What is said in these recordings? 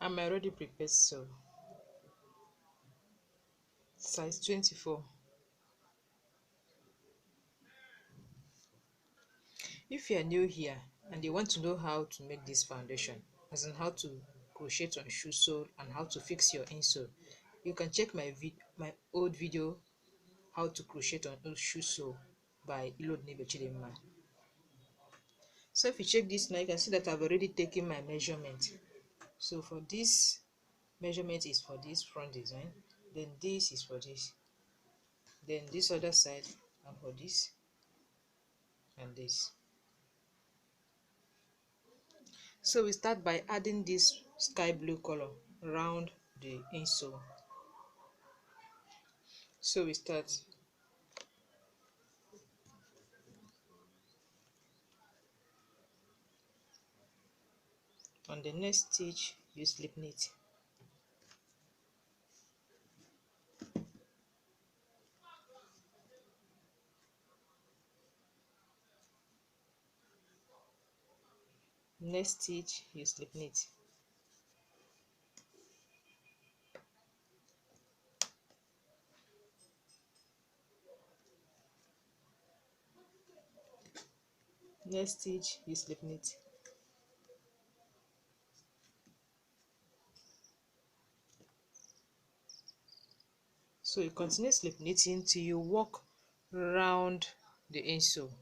I'm already prepared, so size 24. If you are new here and you want to know how to make this foundation, as in how to crochet on shoe sole and how to fix your insole, you can check my old video how to crochet on old shoe sole by Ilodnebe Chidinma. So if you check this now, you can see that I've already taken my measurement. So for this measurement is for this front design, then this is for this, then this other side and for this and this. So we start by adding this sky blue color around the insole. So we start on the next stitch, you slip knit. Next stitch, you slip knit. Next stitch, you slip knit. So you continue slip knitting till you walk round the insole.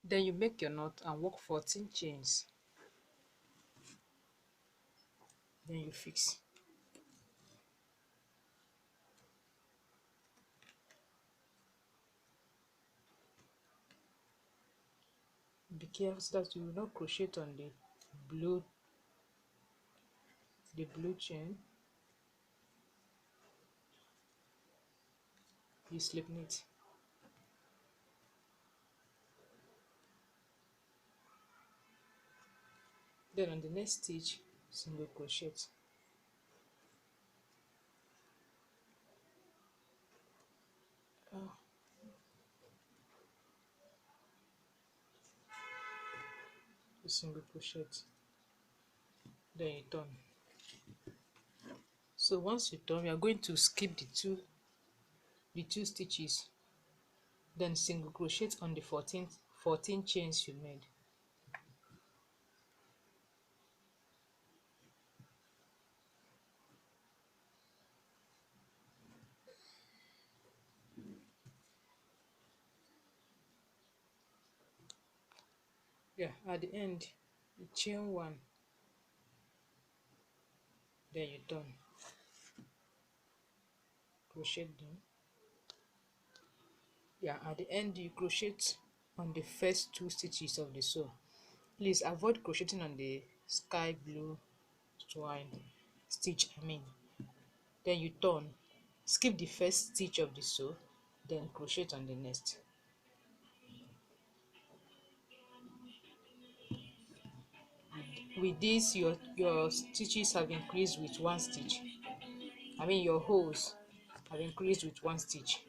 Then you make your knot and work 14 chains. Then you fix. Be careful so that you will not crochet on blue the blue chain. You slip knit. Then on the next stitch, single crochet. A single crochet. Then you turn. So once you turn, we are going to skip the two stitches. Then single crochet on the 14 chains you made. Yeah, at the end, you chain one. Then you turn. Crochet down. Yeah, at the end you crochet on the first two stitches of the sew. Please avoid crocheting on the sky blue twine. stitch, then you turn, skip the first stitch of the sew, then crochet on the next. With this, your stitches have increased with one stitch. Your holes have increased with one stitch.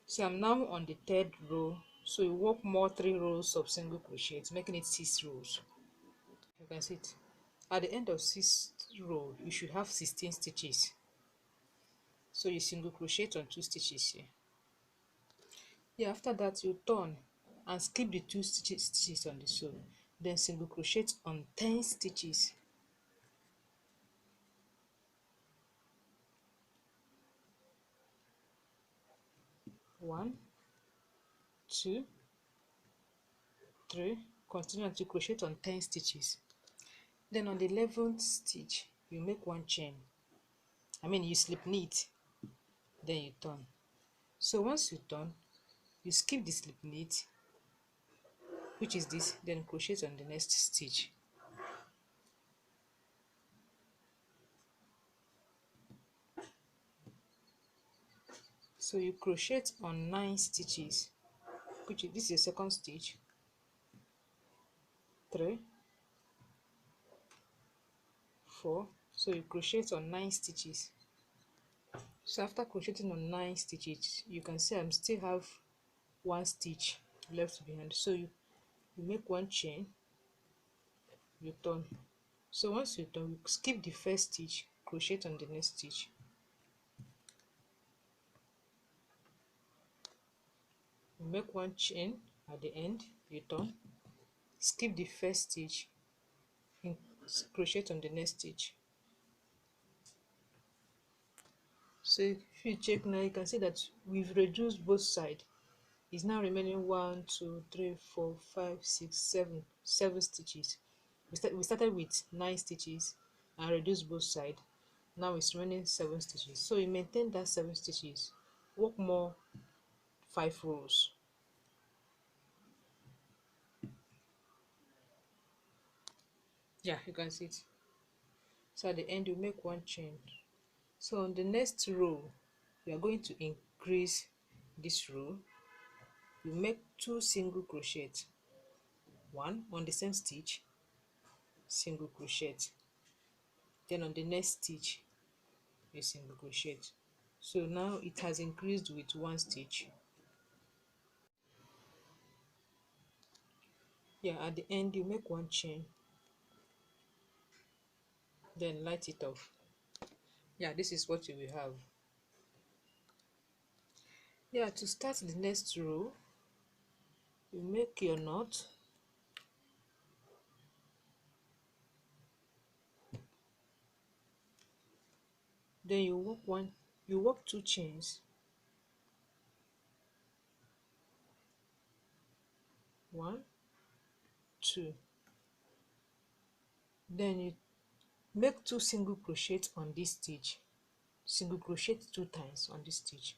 So I'm now on the third row, so you work more 3 rows of single crochet, making it 6 rows. You can see it. At the end of 6th row, you should have 16 stitches. So you single crochet on 2 stitches here. Yeah, after that you turn and skip the 2 stitches on the sew, then single crochet on 10 stitches. One, two, three. Continue until crochet on 10 stitches. Then on the 11th stitch, you make one chain. You slip knit, then you turn. So once you turn, you skip the slip knit, which is this, then crochet on the next stitch. So you crochet on 9 stitches, which is this is the second stitch, 3, 4. So you crochet on 9 stitches. So after crocheting on 9 stitches, you can see I still have one stitch left behind. So you make one chain, you turn. So once you turn, you skip the first stitch, crochet on the next stitch. You make one chain at the end, you turn, skip the first stitch, and crochet on the next stitch. So if you check now, you can see that we've reduced both sides. It's now remaining 1, 2, 3, 4, 5, 6, 7 stitches. We started with 9 stitches and reduced both sides. Now it's remaining 7 stitches. So you maintain that 7 stitches, work more 5 rows. Yeah, you can see it. So at the end you make one chain. So on the next row, you are going to increase this row. You make 2 single crochet, one on the same stitch, single crochet, then on the next stitch a single crochet. So now it has increased with one stitch. Yeah, at the end you make one chain, then light it off. Yeah, this is what you will have. Yeah, to start the next row, you make your knot, then you work 2 chains, 1, 2, then you make 2 single crochet on this stitch, single crochet 2 times on this stitch.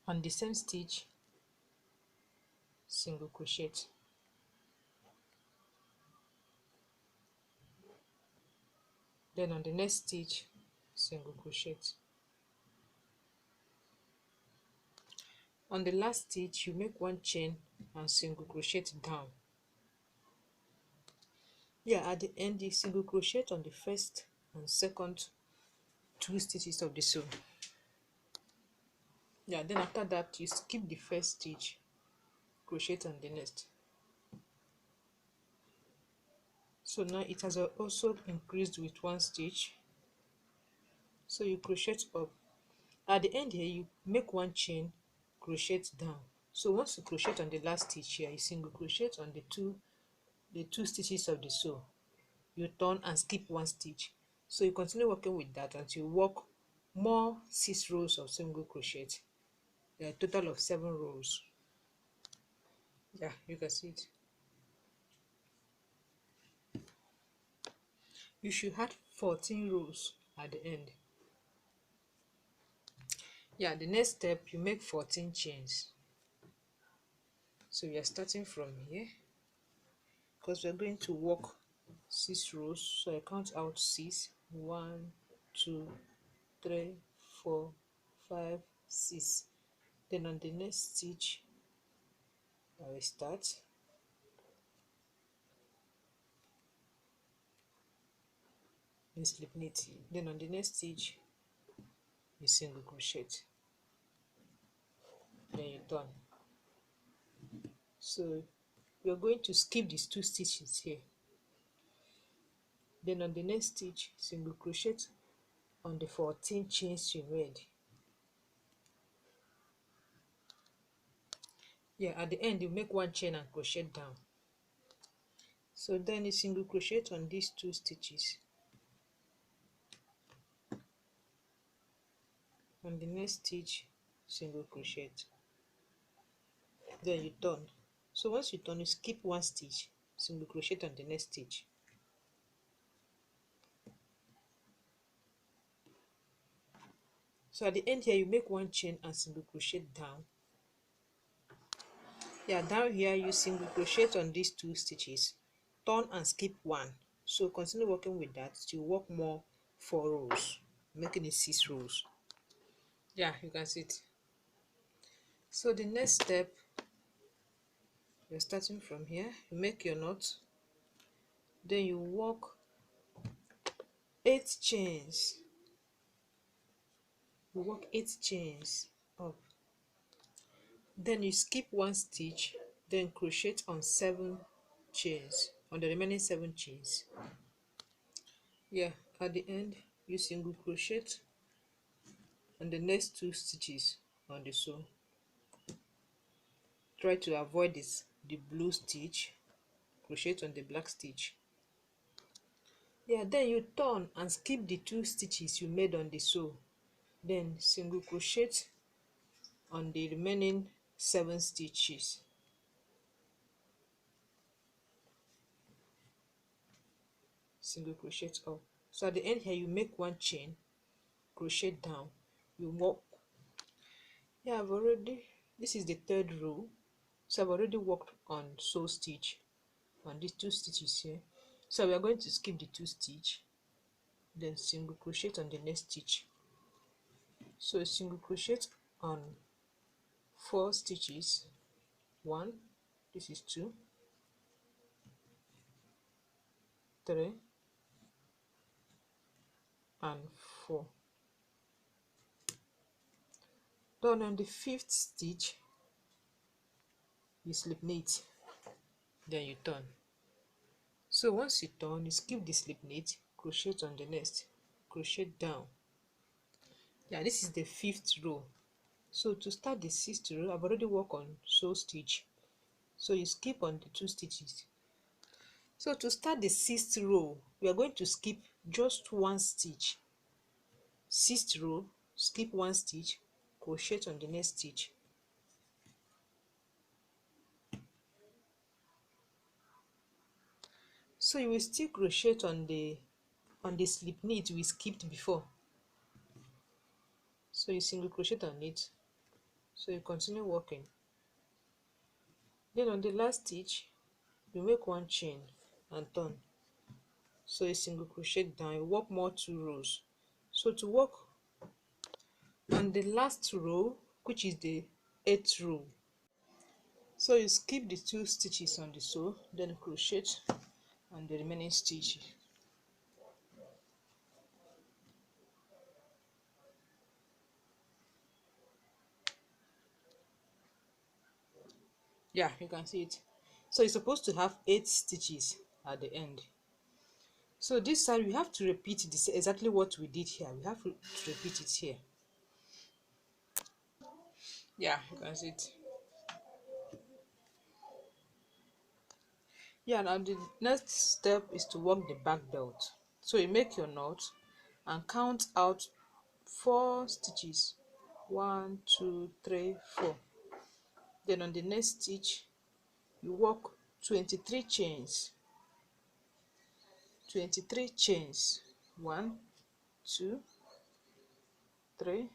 On the same stitch, single crochet, then on the next stitch, single crochet. On the last stitch, you make one chain and single crochet down. Yeah, at the end you single crochet on the first and second 2 stitches of the sew. Yeah, then after that you skip the first stitch, crochet on the next. So now it has also increased with one stitch, so you crochet up. At the end here you make one chain, crochet down. So once you crochet on the last stitch here, you single crochet on the two stitches of the sew, you turn and skip one stitch. So you continue working with that until you work more 6 rows of single crochet. There are a total of 7 rows. Yeah, you can see it. You should have 14 rows at the end. Yeah, the next step, you make 14 chains. So we are starting from here because we're going to work 6 rows. So I count out 6. 1, 2, 3, 4, 5, 6. Then on the next stitch I will start. You slip knit. Then on the next stitch you single crochet. Then you turn. So you're going to skip these 2 stitches here. Then on the next stitch single crochet on the 14 chains you made. Yeah, at the end you make 1 chain and crochet down. So then you single crochet on these 2 stitches. On the next stitch single crochet. Then you turn. So once you turn, you skip 1 stitch, single crochet on the next stitch. So at the end here you make 1 chain and single crochet down. Yeah, down here you single crochet on these 2 stitches, turn and skip 1. So continue working with that till you work more 4 rows, making it 6 rows. Yeah, you can see it. So the next step, you're starting from here, you make your knot, then you work 8 chains. You work 8 chains up, then you skip 1 stitch, then crochet on 7 chains, on the remaining 7 chains. Yeah, at the end you single crochet on the next 2 stitches on the sew. Try to avoid the blue stitch, crochet on the black stitch. Yeah, then you turn and skip the 2 stitches you made on the sew, then single crochet on the remaining 7 stitches. Single crochet up. So at the end here you make 1 chain, crochet down, you work. Yeah, this is the 3rd row, so I've already worked on sew stitch on these 2 stitches here. So we are going to skip the 2 stitch, then single crochet on the next stitch. So single crochet on 4 stitches, 1, this is 2, 3 and 4. Then on the 5th stitch you slip knit, then you turn. So once you turn, you skip the slip knit, crochet on the next, crochet down. Yeah, this is the 5th row. So to start the 6th row, I've already worked on sew stitch, so you skip on the 2 stitches. So to start the 6th row, we are going to skip just 1 stitch. 6th row, skip 1 stitch, crochet on the next stitch. So you will still crochet on the slip knit we skipped before. So you single crochet on it, so you continue working. Then on the last stitch you make 1 chain and turn. So you single crochet down, you work more 2 rows. So to work on the last row, which is the 8th row, so you skip the 2 stitches on the sew, then crochet on the remaining stitches. Yeah, you can see it. So you're supposed to have 8 stitches at the end. So this side we have to repeat this, exactly what we did here. We have to repeat it here. Yeah, you can see it. Yeah, now the next step is to work the back belt. So you make your knot and count out 4 stitches, 1, 2, 3, 4. Then on the next stitch you work 23 chains, 23 chains, 1, 2, 3,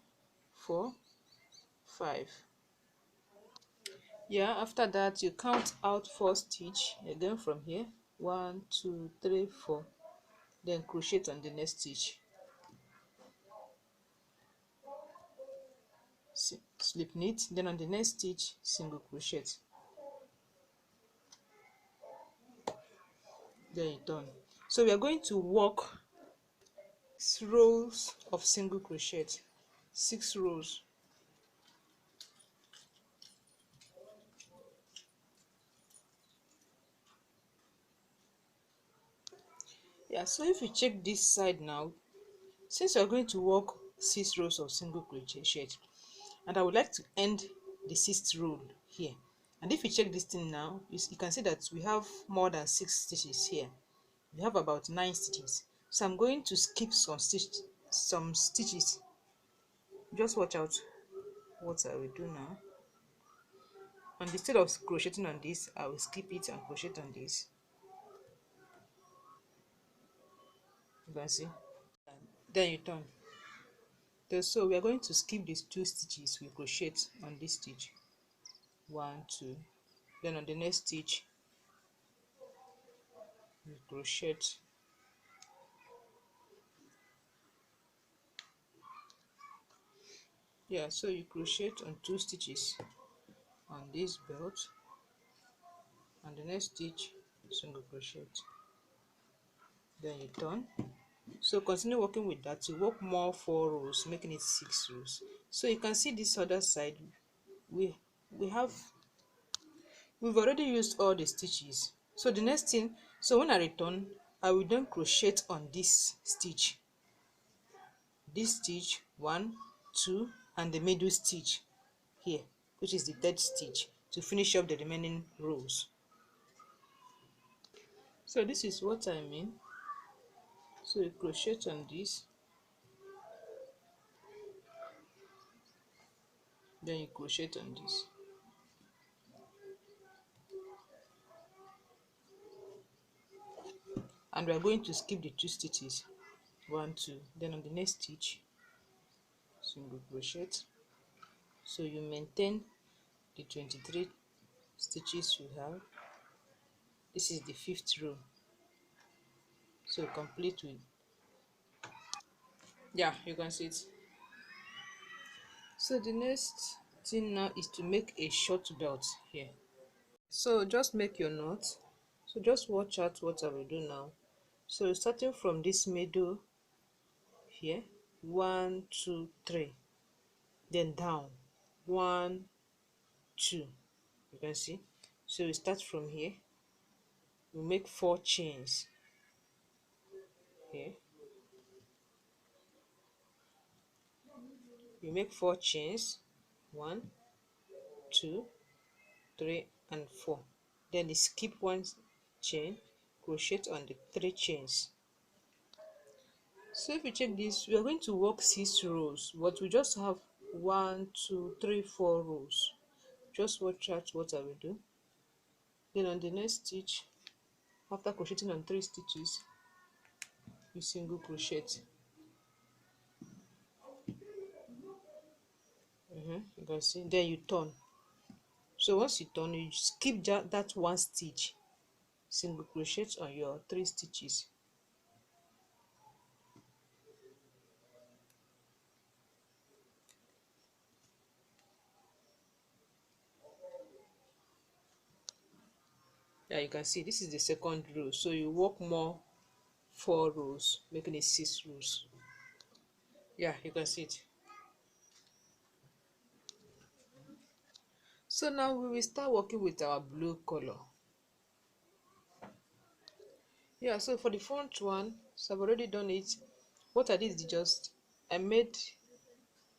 4, 5. Yeah, after that you count out 4 stitch again from here. 1 2 3 4, then crochet on the next stitch, slip knit, then on the next stitch single crochet, then you turn. So we are going to work rows of single crochet, 6 rows. Yeah, so if you check this side now, since you're going to work 6 rows of single crochet, and I would like to end the 6th row here, and if you check this thing now, you can see that we have more than 6 stitches here. We have about 9 stitches, so I'm going to skip some stitches. Just watch out what I will do now. And instead of crocheting on this, I will skip it and crochet on this. You can see, then you turn. So we are going to skip these 2 stitches. We crochet on this stitch, 1 2, then on the next stitch we crochet. Yeah, so you crochet on 2 stitches on this belt, and the next stitch single crochet, then you turn. So continue working with that to work more 4 rows, making it 6 rows. So you can see this other side, we have, we've already used all the stitches. So the next thing, so when I return, I will then crochet on this stitch, 1 2, and the middle stitch here, which is the 3rd stitch, to finish up the remaining rows. So this is what I mean. So you crochet on this, then you crochet on this, and we are going to skip the 2 stitches, 1 2, then on the next stitch single crochet. So you maintain the 23 stitches you have. This is the 5th row, so complete with, yeah, you can see it. So the next thing now is to make a short belt here. So just make your knot. So just watch out what I will do now. So starting from this middle here, 1 2 3, then down, 1 2, you can see. So we start from here, we make 4 chains here, you make 4 chains, 1 2 3 and 4, then you skip 1 chain, crochet on the 3 chains. So if you check this, we are going to work 6 rows, but we just have 1 2 3 4 rows. Just watch out what I will do. Then on the next stitch, after crocheting on 3 stitches, you single crochet. You can see, then you turn. So once you turn, you skip that 1 stitch, single crochet on your 3 stitches. Yeah, you can see this is the 2nd row, so you work more 4 rows, making it 6 rows. Yeah, you can see it. So now we will start working with our blue color. Yeah, so for the front one, so I've already done it. What I did is just, I made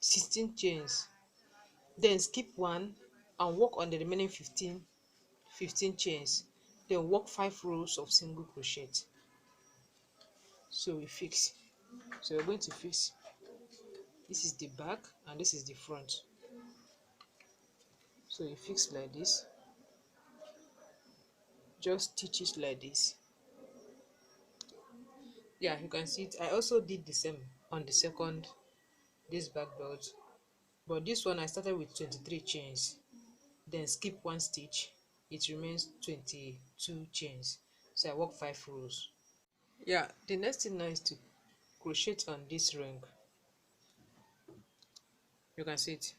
16 chains, then skip 1 and work on the remaining 15 chains, then work 5 rows of single crochet. So we fix. So we're going to fix, this is the back and this is the front. So you fix like this, just stitch it like this. Yeah, you can see it. I also did the same on the this back belt, but this one I started with 23 chains. then skip one stitch, it remains 22 chains. So I work 5 rows. Yeah, the next thing now is to crochet on this ring. You can see it.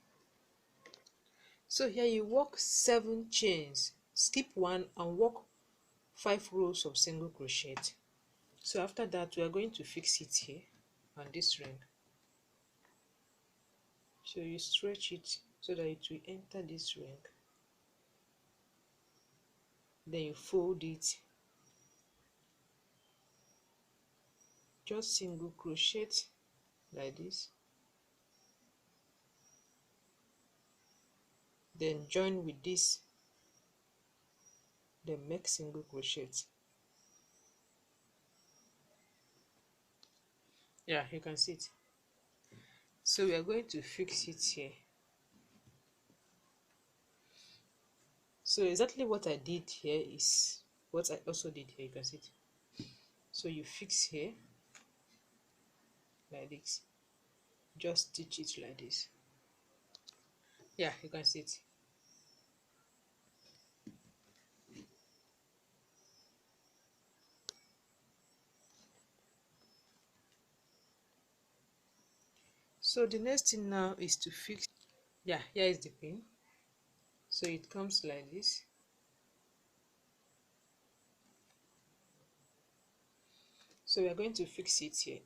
So here you work 7 chains, skip one and work 5 rows of single crochet. So after that we are going to fix it here on this ring. So you stretch it so that it will enter this ring, then you fold it, just single crochet like this, then join with this, then make single crochet. Yeah, you can see it. So we are going to fix it here. So exactly what I did here is what I also did here. You can see it. So you fix here like this, just stitch it like this. Yeah, you can see it. So the next thing now is to fix. Yeah, here is the pin. So it comes like this. So we are going to fix it here.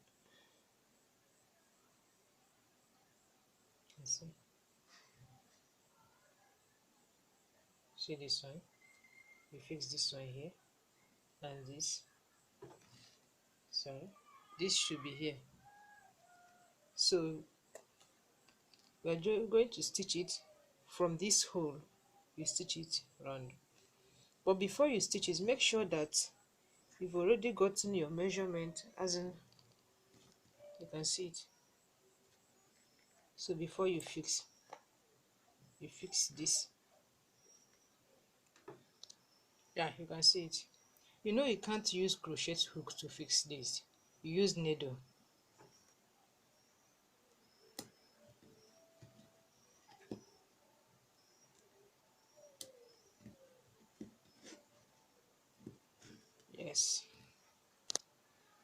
See this one? We fix this one here, and this. Sorry, this should be here. So we are going to stitch it from this hole. You stitch it round. But before you stitch it, make sure that you've already gotten your measurement, as in you can see it. So before you fix this. Yeah, you can see it. You know you can't use crochet hook to fix this. You use needle. Yes.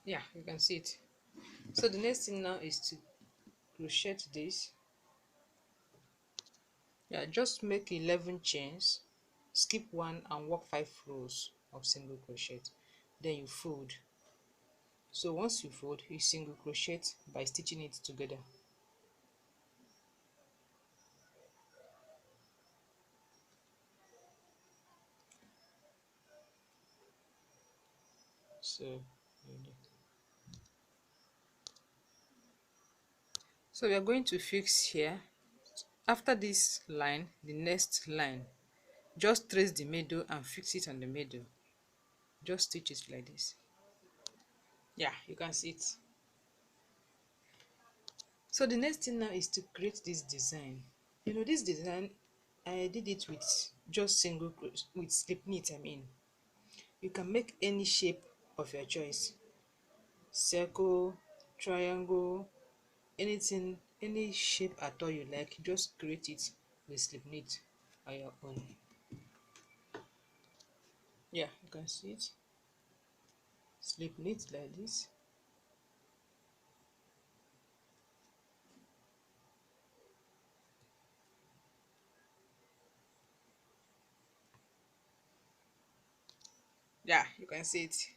Yeah, you can see it. So the next thing now is to crochet this. Yeah, just make 11 chains, skip one and work 5 rows of single crochet, then you fold. So once you fold, you single crochet by stitching it together. So we are going to fix here. After this line, the next line, just trace the middle and fix it on the middle. Just stitch it like this. Yeah, you can see it. So the next thing now is to create this design. You know, this design I did it with just single crochet, with slip knit. I mean, you can make any shape of your choice, circle, triangle, anything, any shape at all you like. Just create it with slip knit on your own. Yeah, you can see it. Slip knit like this. Yeah, you can see it.